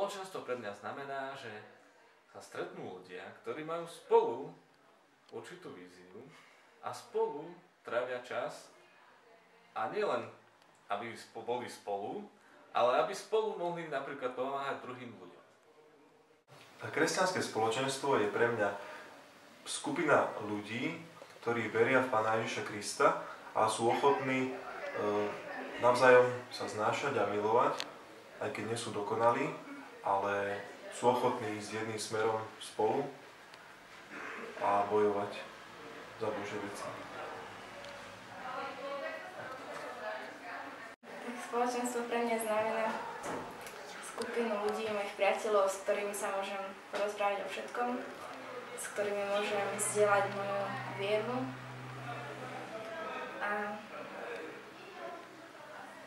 Spoločenstvo pre mňa znamená, že sa stretnú ľudia, ktorí majú spolu určitú víziu a spolu trávia čas a nielen, aby boli spolu, ale aby spolu mohli napríklad pomáhať druhým ľuďom. A kresťanské spoločenstvo je pre mňa skupina ľudí, ktorí veria v Pána Ježiša Krista a sú ochotní navzájom sa znášať a milovať, aj keď nie sú dokonalí, ale sú ochotní ísť jedným smerom spolu a bojovať za Božie veci. Spoločenstvo pre mňa znamená skupinu ľudí, mojich priateľov, s ktorými sa môžem porozprávať o všetkom, s ktorými môžem zdieľať moju vieru. A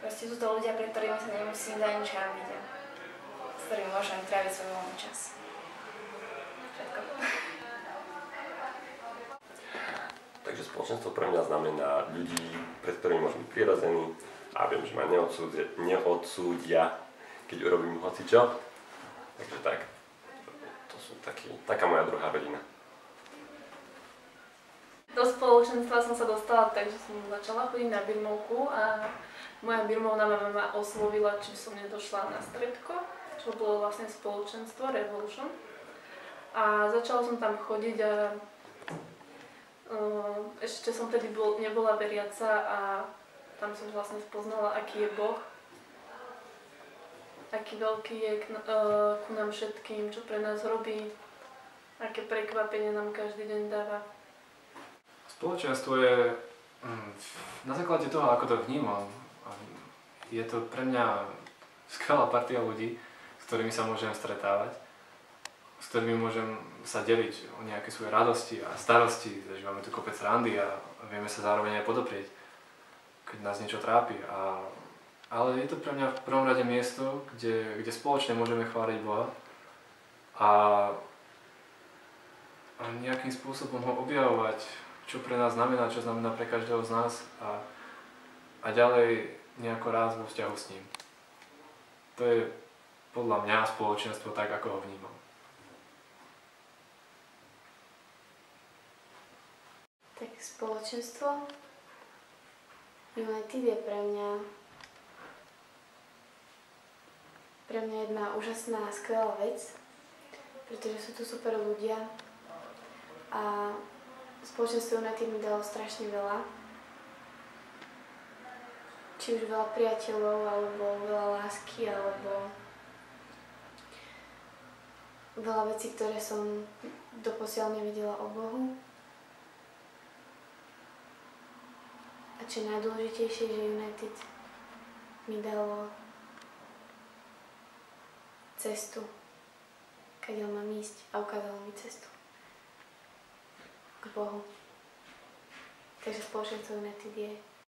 proste sú to ľudia, pre ktorými sa nemusím za nič hanbiť, s ktorými môžem tráviť svoj voľný čas. Všetko. Takže spoločenstvo pre mňa znamená ľudí, pred ktorými môžem byť prirodzený a viem, že ma neodsúdia, keď urobím hocičo. Takže tak, to sú taká moja druhá rodina. Do spoločenstva som sa dostala tak, že som začala chodiť na birmovku a moja birmovná mama ma oslovila, či som nedošla na stredko, čo bolo vlastne spoločenstvo Revolution. A začala som tam chodiť a ešte som tedy nebola veriaca a tam som vlastne spoznala, aký je Boh, aký veľký je ku nám všetkým, čo pre nás robí, aké prekvapenie nám každý deň dáva. Spoločenstvo je na základe toho, ako to vnímam, je to pre mňa skvelá partia ľudí, s ktorými sa môžem stretávať, s ktorými môžem sa deliť o nejaké svoje radosti a starosti, zažívame tu kopec randy a vieme sa zároveň aj podoprieť, keď nás niečo trápi. Ale je to pre mňa v prvom rade miesto, kde spoločne môžeme chváliť Boha a nejakým spôsobom ho objavovať, čo pre nás znamená, čo znamená pre každého z nás a ďalej nejako ráz vo vzťahu s ním. To je podľa mňa spoločenstvo tak, ako ho vnímam. Tak spoločenstvo United je pre mňa jedna úžasná a skvelá vec, pretože sú tu super ľudia a spoločenstvo United mi dalo strašne veľa. Či už veľa priateľov, alebo veľa lásky, alebo veľa vecí, ktoré som doposiaľ nevedela o Bohu. A čo je najdôležitejšie, že United mi dalo cestu, kadiaľ mám ísť a ukázalo mi cestu k Bohu. Takže spoločenstvo United je